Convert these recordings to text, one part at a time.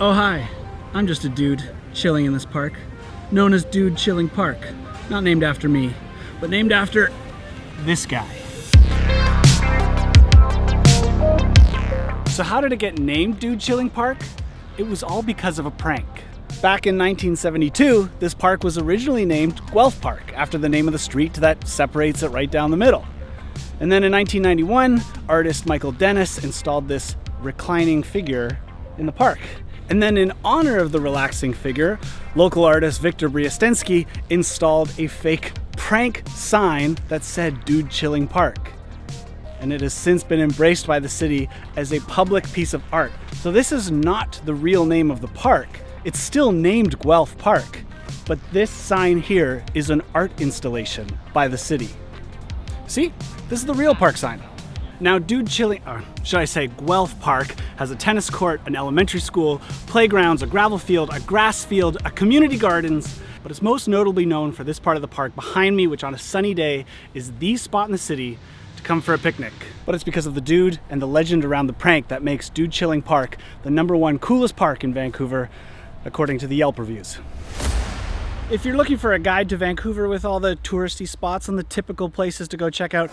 Oh hi, I'm just a dude chilling in this park, known as Dude Chilling Park. Not named after me, but named after this guy. So how did it get named Dude Chilling Park? It was all because of a prank. Back in 1972, this park was originally named Guelph Park, after the name of the street that separates it right down the middle. And then in 1991, artist Michael Dennis installed this reclining figure in the park. And then in honor of the relaxing figure, local artist Victor Briastensky installed a fake prank sign that said Dude Chilling Park. And it has since been embraced by the city as a public piece of art. So this is not the real name of the park. It's still named Guelph Park, but this sign here is an art installation by the city. See, this is the real park sign. Now, Guelph Park has a tennis court, an elementary school, playgrounds, a gravel field, a grass field, a community gardens, but it's most notably known for this part of the park behind me, which on a sunny day is the spot in the city to come for a picnic. But it's because of the dude and the legend around the prank that makes Dude Chilling Park the #1 coolest park in Vancouver, according to the Yelp reviews. If you're looking for a guide to Vancouver with all the touristy spots and the typical places to go check out,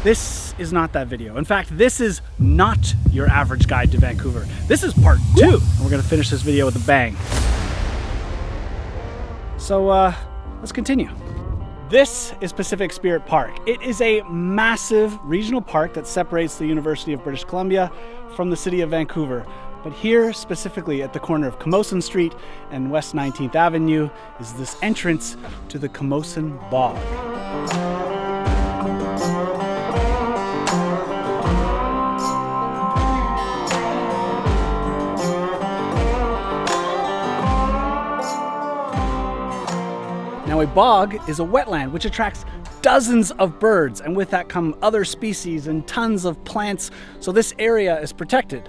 this is not that video. In fact, this is not your average guide to Vancouver. This is part 2, and we're gonna finish this video with a bang. So let's continue. This is Pacific Spirit Park. It is a massive regional park that separates the University of British Columbia from the city of Vancouver. But here, specifically at the corner of Camosun Street and West 19th Avenue, is this entrance to the Camosun Bog. Now, a bog is a wetland which attracts dozens of birds, and with that come other species and tons of plants, so this area is protected.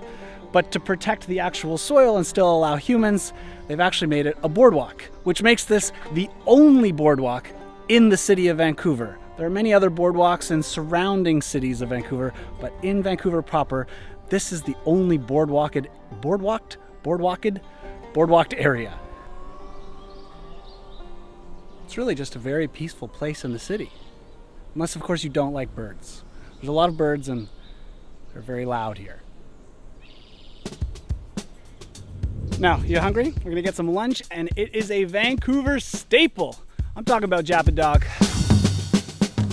But to protect the actual soil and still allow humans, they've actually made it a boardwalk, which makes this the only boardwalk in the city of Vancouver. There are many other boardwalks in surrounding cities of Vancouver, but in Vancouver proper, this is the only boardwalked area. It's really just a very peaceful place in the city. Unless, of course, you don't like birds. There's a lot of birds and they're very loud here. Now, you hungry? We're gonna get some lunch, and it is a Vancouver staple. I'm talking about Japadog.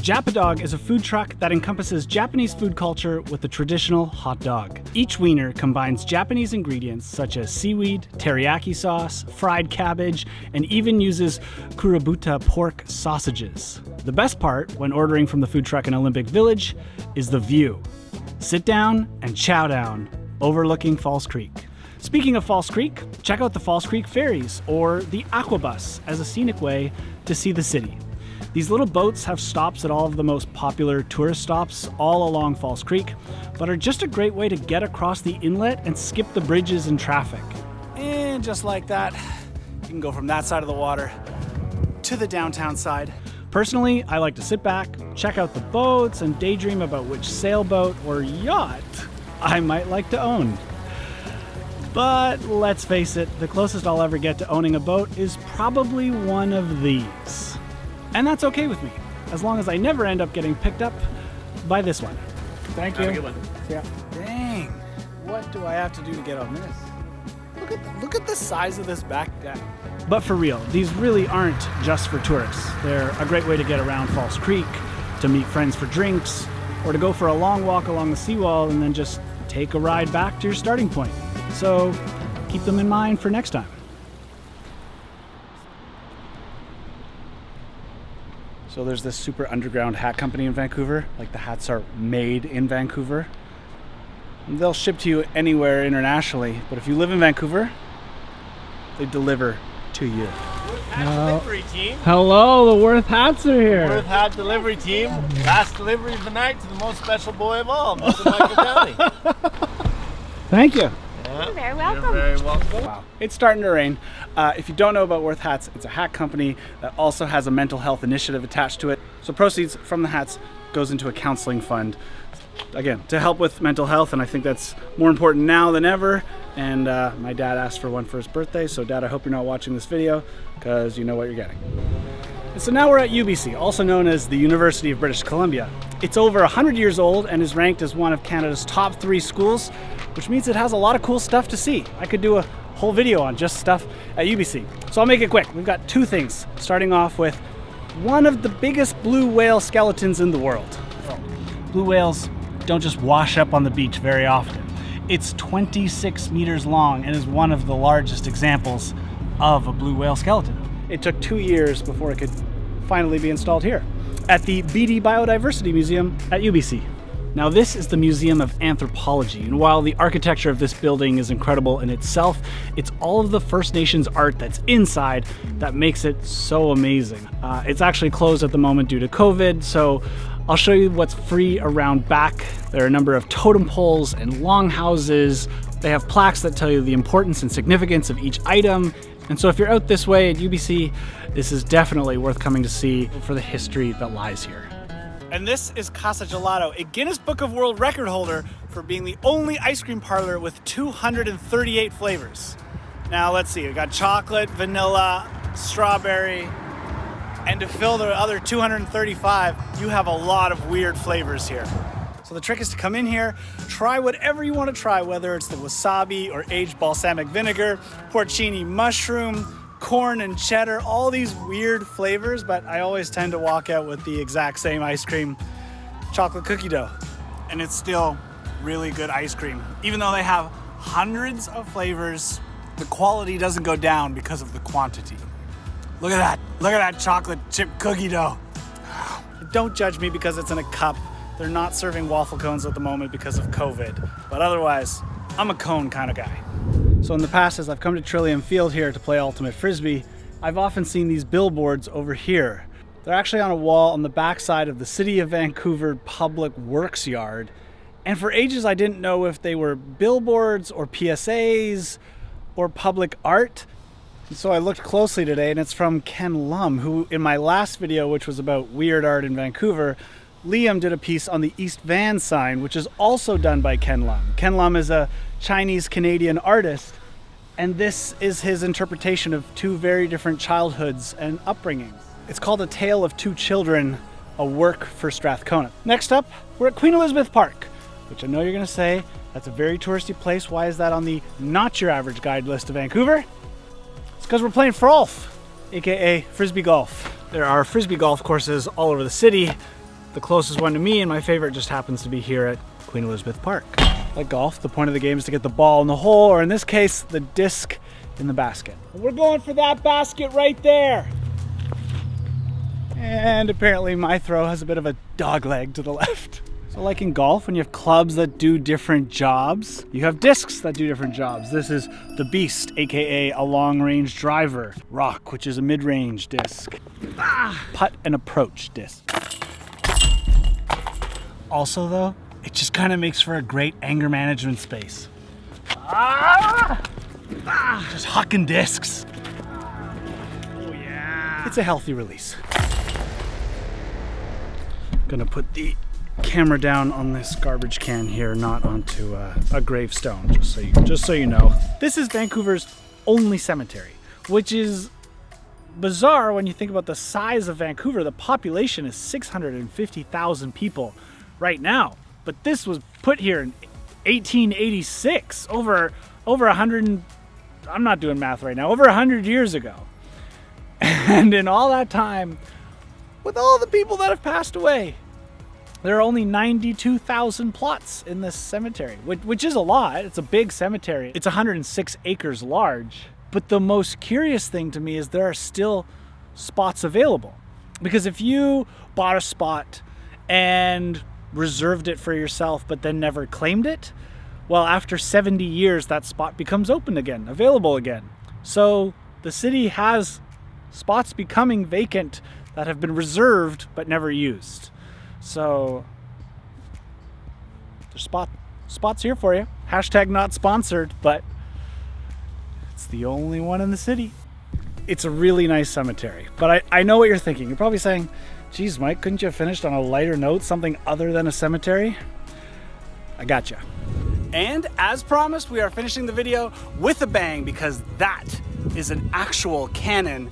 Japadog is a food truck that encompasses Japanese food culture with a traditional hot dog. Each wiener combines Japanese ingredients such as seaweed, teriyaki sauce, fried cabbage, and even uses kurabuta pork sausages. The best part, when ordering from the food truck in Olympic Village, is the view. Sit down and chow down, overlooking Falls Creek. Speaking of Falls Creek, check out the Falls Creek ferries, or the Aquabus, as a scenic way to see the city. These little boats have stops at all of the most popular tourist stops all along Falls Creek, but are just a great way to get across the inlet and skip the bridges and traffic. And just like that, you can go from that side of the water to the downtown side. Personally, I like to sit back, check out the boats, and daydream about which sailboat or yacht I might like to own. But let's face it, the closest I'll ever get to owning a boat is probably one of these. And that's okay with me, as long as I never end up getting picked up by this one. Thank you. Have a good one. Yeah. Dang, what do I have to do to get on this? Look at the size of this back deck. But for real, these really aren't just for tourists. They're a great way to get around Falls Creek, to meet friends for drinks, or to go for a long walk along the seawall and then just take a ride back to your starting point. So keep them in mind for next time. So there's this super underground hat company in Vancouver. Like, the hats are made in Vancouver. And they'll ship to you anywhere internationally, but if you live in Vancouver, they deliver to you. Delivery team. Hello, the Worth hats are here. Worth hat delivery team. Last delivery of the night to the most special boy of all, Mr. Michael Downey. Thank you. You're very welcome. You're very welcome. Wow. It's starting to rain. If you don't know about Worth Hats, it's a hat company that also has a mental health initiative attached to it. So proceeds from the hats goes into a counseling fund again, to help with mental health, and I think that's more important now than ever. And my dad asked for one for his birthday, so Dad, I hope you're not watching this video, because you know what you're getting. And so now we're at UBC, also known as the University of British Columbia. It's over 100 years old and is ranked as one of Canada's top 3 schools, which means it has a lot of cool stuff to see. I could do a whole video on just stuff at UBC. So I'll make it quick. We've got 2 things, starting off with one of the biggest blue whale skeletons in the world. Blue whales don't just wash up on the beach very often. It's 26 meters long and is one of the largest examples of a blue whale skeleton. It took 2 years before it could finally be installed here at the BD Biodiversity Museum at UBC. Now this is the Museum of Anthropology, and while the architecture of this building is incredible in itself, it's all of the First Nations art that's inside that makes it so amazing. It's actually closed at the moment due to COVID, so I'll show you what's free around back. There are a number of totem poles and longhouses. They have plaques that tell you the importance and significance of each item. And so if you're out this way at UBC, this is definitely worth coming to see for the history that lies here. And this is Casa Gelato, a Guinness Book of World Record holder for being the only ice cream parlor with 238 flavors. Now let's see, we got chocolate, vanilla, strawberry, and to fill the other 235, you have a lot of weird flavors here. So the trick is to come in here, try whatever you want to try, whether it's the wasabi or aged balsamic vinegar, porcini mushroom, corn and cheddar, all these weird flavors, but I always tend to walk out with the exact same ice cream, chocolate cookie dough. And it's still really good ice cream. Even though they have hundreds of flavors, the quality doesn't go down because of the quantity. Look at that chocolate chip cookie dough. Don't judge me because it's in a cup. They're not serving waffle cones at the moment because of COVID, but otherwise, I'm a cone kind of guy. So in the past, as I've come to Trillium Field here to play Ultimate Frisbee, I've often seen these billboards over here. They're actually on a wall on the backside of the City of Vancouver Public Works Yard. And for ages, I didn't know if they were billboards or PSAs or public art. And so I looked closely today, and it's from Ken Lum, who in my last video, which was about weird art in Vancouver, Liam did a piece on the East Van sign, which is also done by Ken Lum. Ken Lum is a Chinese-Canadian artist, and this is his interpretation of 2 very different childhoods and upbringings. It's called A Tale of Two Children, a work for Strathcona. Next up, we're at Queen Elizabeth Park, which I know you're gonna say, that's a very touristy place. Why is that on the not your average guide list of Vancouver? It's because we're playing Frolf, AKA Frisbee Golf. There are Frisbee golf courses all over the city. The closest one to me and my favorite just happens to be here at Queen Elizabeth Park. Like golf, the point of the game is to get the ball in the hole, or in this case, the disc in the basket. We're going for that basket right there. And apparently my throw has a bit of a dog leg to the left. So like in golf, when you have clubs that do different jobs, you have discs that do different jobs. This is the Beast, AKA a long-range driver. Rock, which is a mid-range disc. Putt and approach disc. Also though, it just kind of makes for a great anger management space. Just hucking discs. Oh yeah. It's a healthy release. Gonna put the camera down on this garbage can here, not onto a gravestone, just so you know. This is Vancouver's only cemetery, which is bizarre when you think about the size of Vancouver. The population is 650,000 people right now, but this was put here in 1886, over 100, I'm not doing math right now, over 100 years ago. And in all that time, with all the people that have passed away, there are only 92,000 plots in this cemetery, which is a lot. It's a big cemetery. It's 106 acres large. But the most curious thing to me is there are still spots available. Because if you bought a spot and reserved it for yourself but then never claimed it, well, after 70 years, that spot becomes open again, available again. So the city has spots becoming vacant that have been reserved but never used. So there's spots here for you. Hashtag not sponsored, but it's the only one in the city. It's a really nice cemetery, but I know what you're thinking. You're probably saying, geez, Mike, couldn't you have finished on a lighter note, something other than a cemetery? I gotcha. And as promised, we are finishing the video with a bang because that is an actual cannon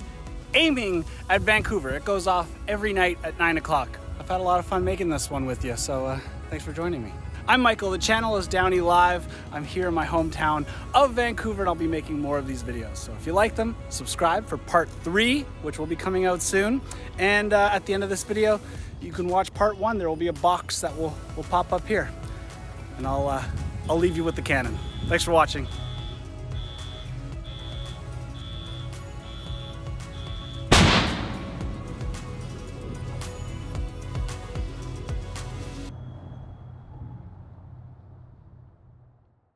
aiming at Vancouver. It goes off every night at 9 o'clock. I've had a lot of fun making this one with you, so thanks for joining me. I'm Michael, the channel is DownieLive. I'm here in my hometown of Vancouver and I'll be making more of these videos. So if you like them, subscribe for part 3, which will be coming out soon. And at the end of this video, you can watch part 1. There will be a box that will pop up here. And I'll leave you with the cannon. Thanks for watching.